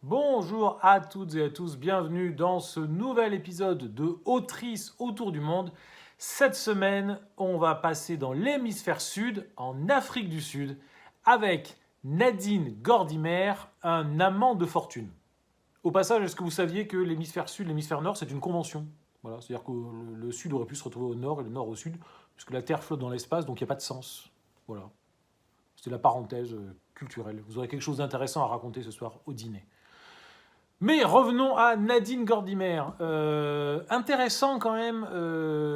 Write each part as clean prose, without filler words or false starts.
Bonjour à toutes et à tous, bienvenue dans ce nouvel épisode de Autrices autour du monde. Cette semaine, on va passer dans l'hémisphère sud, en Afrique du Sud, avec Nadine Gordimer, un amant de fortune. Au passage, est-ce que vous saviez que l'hémisphère sud, l'hémisphère nord, c'est une convention? Voilà, c'est-à-dire que le sud aurait pu se retrouver au nord et le nord au sud, puisque la Terre flotte dans l'espace, donc il n'y a pas de sens. Voilà, c'était la parenthèse culturelle. Vous aurez quelque chose d'intéressant à raconter ce soir au dîner. Mais revenons à Nadine Gordimer. Intéressant quand même,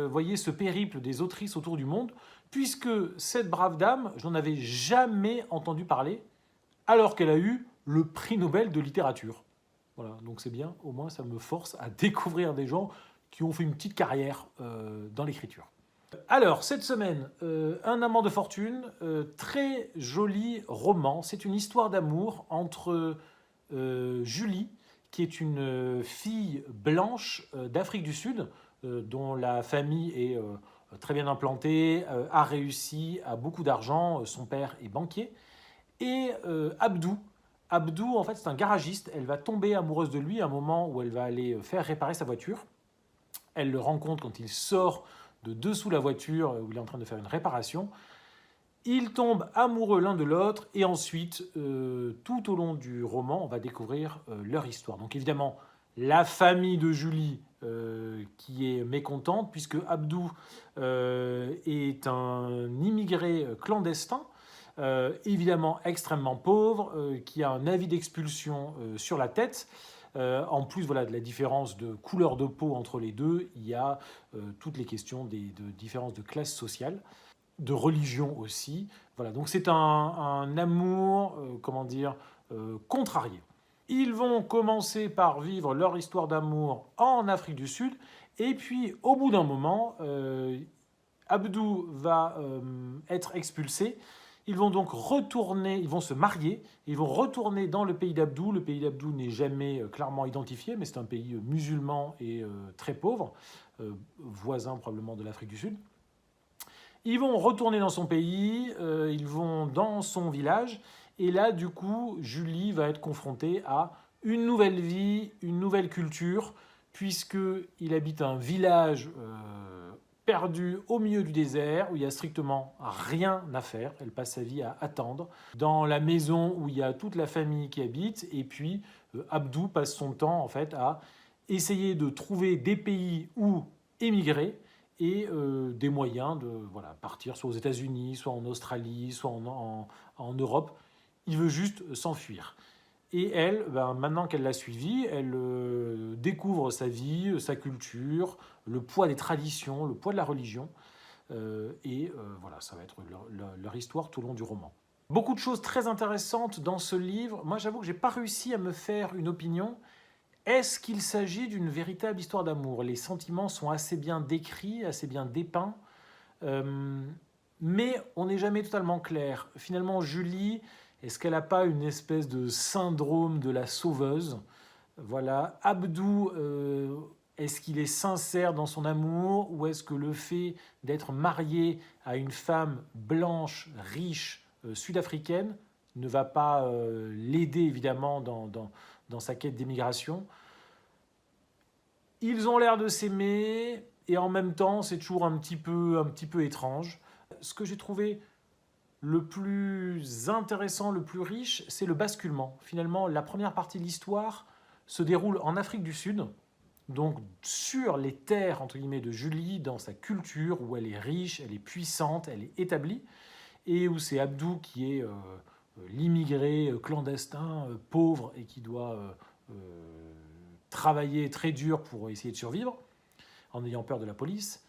voyez, ce périple des autrices autour du monde, puisque cette brave dame, je n'en avais jamais entendu parler, alors qu'elle a eu le prix Nobel de littérature. Voilà, donc c'est bien, au moins ça me force à découvrir des gens qui ont fait une petite carrière dans l'écriture. Alors, cette semaine, Un amant de fortune, très joli roman. C'est une histoire d'amour entre Julie, qui est une fille blanche d'Afrique du Sud, dont la famille est très bien implantée, a réussi, a beaucoup d'argent, son père est banquier, et Abdou. Abdou, en fait, c'est un garagiste. Elle va tomber amoureuse de lui à un moment où elle va aller faire réparer sa voiture. Elle le rencontre quand il sort de dessous la voiture, où il est en train de faire une réparation. Ils tombent amoureux l'un de l'autre et ensuite, tout au long du roman, on va découvrir leur histoire. Donc évidemment, la famille de Julie qui est mécontente puisque Abdou est un immigré clandestin, évidemment extrêmement pauvre, qui a un avis d'expulsion sur la tête. En plus voilà, de la différence de couleur de peau entre les deux, il y a toutes les questions de différence de classe sociale, de religion aussi. Voilà, donc c'est un amour, comment dire, contrarié. Ils vont commencer par vivre leur histoire d'amour en Afrique du Sud, et puis au bout d'un moment, Abdou va être expulsé. Ils vont donc retourner, ils vont se marier, ils vont retourner dans le pays d'Abdou. Le pays d'Abdou n'est jamais clairement identifié, mais c'est un pays musulman et très pauvre, voisin probablement de l'Afrique du Sud. Ils vont retourner dans son pays, ils vont dans son village, et là, du coup, Julie va être confrontée à une nouvelle vie, une nouvelle culture, puisqu'il habite un village perdu au milieu du désert, où il n'y a strictement rien à faire. Elle passe sa vie à attendre. Dans la maison où il y a toute la famille qui habite, et puis Abdou passe son temps, en fait, à essayer de trouver des pays où émigrer, et des moyens de voilà, partir soit aux États-Unis, soit en Australie, soit en Europe. Il veut juste s'enfuir. Et elle, ben, maintenant qu'elle l'a suivi, elle découvre sa vie, sa culture, le poids des traditions, le poids de la religion. Voilà, ça va être leur histoire tout au long du roman. Beaucoup de choses très intéressantes dans ce livre. Moi, j'avoue que je n'ai pas réussi à me faire une opinion. Est-ce qu'il s'agit d'une véritable histoire d'amour? Les sentiments sont assez bien décrits, assez bien dépeints, euh, mais on n'est jamais totalement clair. Finalement, Julie, est-ce qu'elle n'a pas une espèce de syndrome de la sauveuse? Voilà. Abdou, est-ce qu'il est sincère dans son amour, ou est-ce que le fait d'être marié à une femme blanche, riche, sud-africaine, ne va pas l'aider évidemment dans sa quête d'émigration? Ils ont l'air de s'aimer, et en même temps, c'est toujours un petit peu étrange. Ce que j'ai trouvé le plus intéressant, le plus riche, c'est le basculement. Finalement, la première partie de l'histoire se déroule en Afrique du Sud, donc sur les terres entre guillemets de Julie, dans sa culture où elle est riche, elle est puissante, elle est établie, et où c'est Abdou qui est l'immigré clandestin, pauvre, et qui doit travailler très dur pour essayer de survivre, en ayant peur de la police.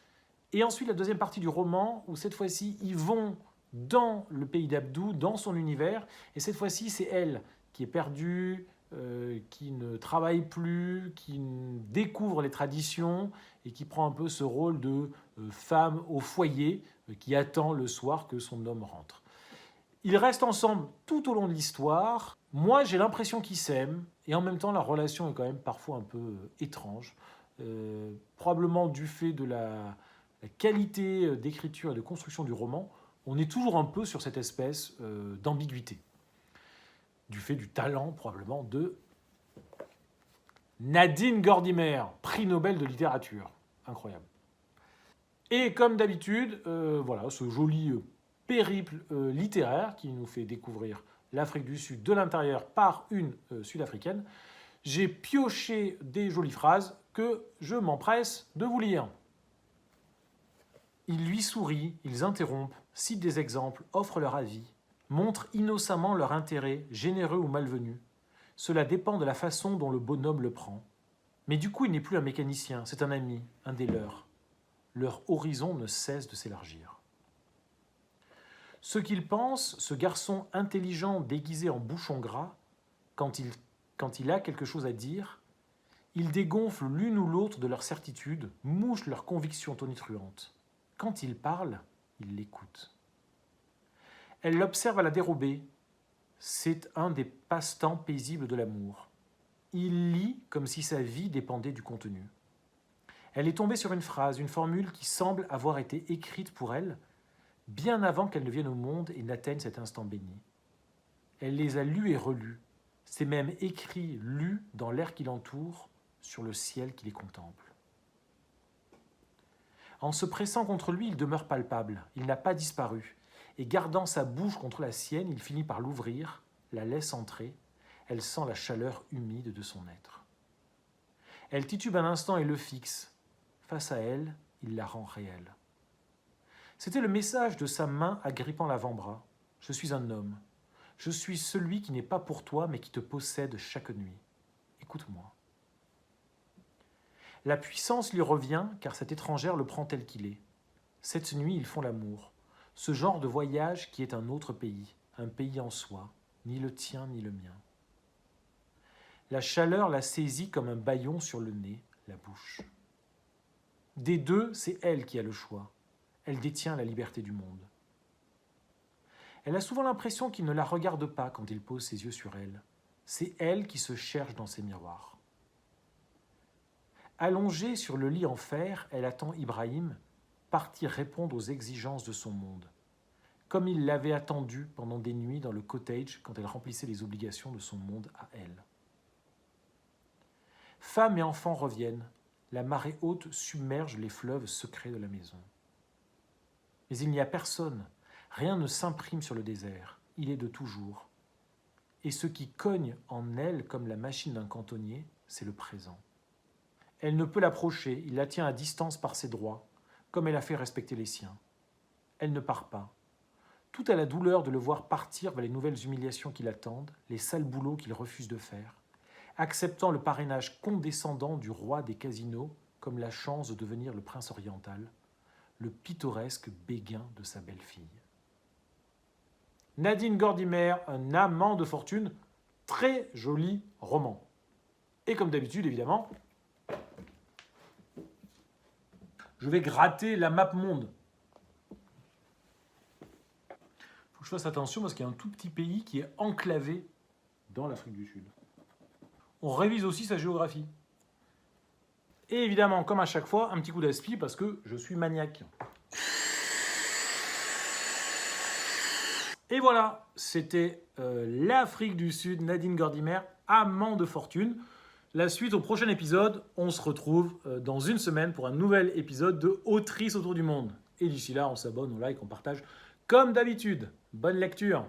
Et ensuite, la deuxième partie du roman, où cette fois-ci, ils vont dans le pays d'Abdou, dans son univers, et cette fois-ci, c'est elle qui est perdue, qui ne travaille plus, qui découvre les traditions, et qui prend un peu ce rôle de femme au foyer, qui attend le soir que son homme rentre. Ils restent ensemble tout au long de l'histoire. Moi, j'ai l'impression qu'ils s'aiment, et en même temps, la relation est quand même parfois un peu étrange. Probablement du fait de la qualité d'écriture et de construction du roman, on est toujours un peu sur cette espèce d'ambiguïté, du fait du talent probablement de Nadine Gordimer, prix Nobel de littérature. Incroyable. Et comme d'habitude, voilà, ce joli périple littéraire qui nous fait découvrir l'Afrique du Sud de l'intérieur par une Sud-Africaine, j'ai pioché des jolies phrases que je m'empresse de vous lire. Ils lui sourient, ils interrompent, citent des exemples, offrent leur avis, montrent innocemment leur intérêt, généreux ou malvenu. Cela dépend de la façon dont le bonhomme le prend. Mais du coup, il n'est plus un mécanicien, c'est un ami, un des leurs. Leur horizon ne cesse de s'élargir. Ce qu'il pense, ce garçon intelligent déguisé en bouchon gras, quand il a quelque chose à dire, il dégonfle l'une ou l'autre de leurs certitudes, mouche leurs convictions tonitruantes. Quand il parle, il l'écoute. Elle l'observe à la dérobée. C'est un des passe-temps paisibles de l'amour. Il lit comme si sa vie dépendait du contenu. Elle est tombée sur une phrase, une formule qui semble avoir été écrite pour elle, bien avant qu'elle ne vienne au monde et n'atteigne cet instant béni. Elle les a lus et relus, ces mêmes écrits lus dans l'air qui l'entoure, sur le ciel qui les contemple. En se pressant contre lui, il demeure palpable, il n'a pas disparu, et gardant sa bouche contre la sienne, il finit par l'ouvrir, la laisse entrer, elle sent la chaleur humide de son être. Elle titube un instant et le fixe. Face à elle, il la rend réelle. C'était le message de sa main agrippant l'avant-bras. Je suis un homme. Je suis celui qui n'est pas pour toi, mais qui te possède chaque nuit. Écoute-moi. La puissance lui revient, car cette étrangère le prend tel qu'il est. Cette nuit, ils font l'amour. Ce genre de voyage qui est un autre pays, un pays en soi, ni le tien ni le mien. La chaleur la saisit comme un bâillon sur le nez, la bouche. Des deux, c'est elle qui a le choix. Elle détient la liberté du monde. Elle a souvent l'impression qu'il ne la regarde pas quand il pose ses yeux sur elle. C'est elle qui se cherche dans ses miroirs. Allongée sur le lit en fer, elle attend Ibrahim partir répondre aux exigences de son monde, comme il l'avait attendu pendant des nuits dans le cottage quand elle remplissait les obligations de son monde à elle. Femme et enfants reviennent, la marée haute submerge les fleuves secrets de la maison. Mais il n'y a personne, rien ne s'imprime sur le désert, il est de toujours. Et ce qui cogne en elle comme la machine d'un cantonnier, c'est le présent. Elle ne peut l'approcher, il la tient à distance par ses droits, comme elle a fait respecter les siens. Elle ne part pas. Tout à la douleur de le voir partir vers les nouvelles humiliations qui l'attendent, les sales boulots qu'il refuse de faire, acceptant le parrainage condescendant du roi des casinos comme la chance de devenir le prince oriental, le pittoresque béguin de sa belle-fille. Nadine Gordimer, un amant de fortune, très joli roman. Et comme d'habitude, évidemment, je vais gratter la map monde. Il faut que je fasse attention parce qu'il y a un tout petit pays qui est enclavé dans l'Afrique du Sud. On révise aussi sa géographie. Et évidemment, comme à chaque fois, un petit coup d'aspi parce que je suis maniaque. Et voilà, c'était l'Afrique du Sud, Nadine Gordimer, amant de fortune. La suite au prochain épisode, on se retrouve dans une semaine pour un nouvel épisode de Autrice autour du monde. Et d'ici là, on s'abonne, on like, on partage comme d'habitude. Bonne lecture!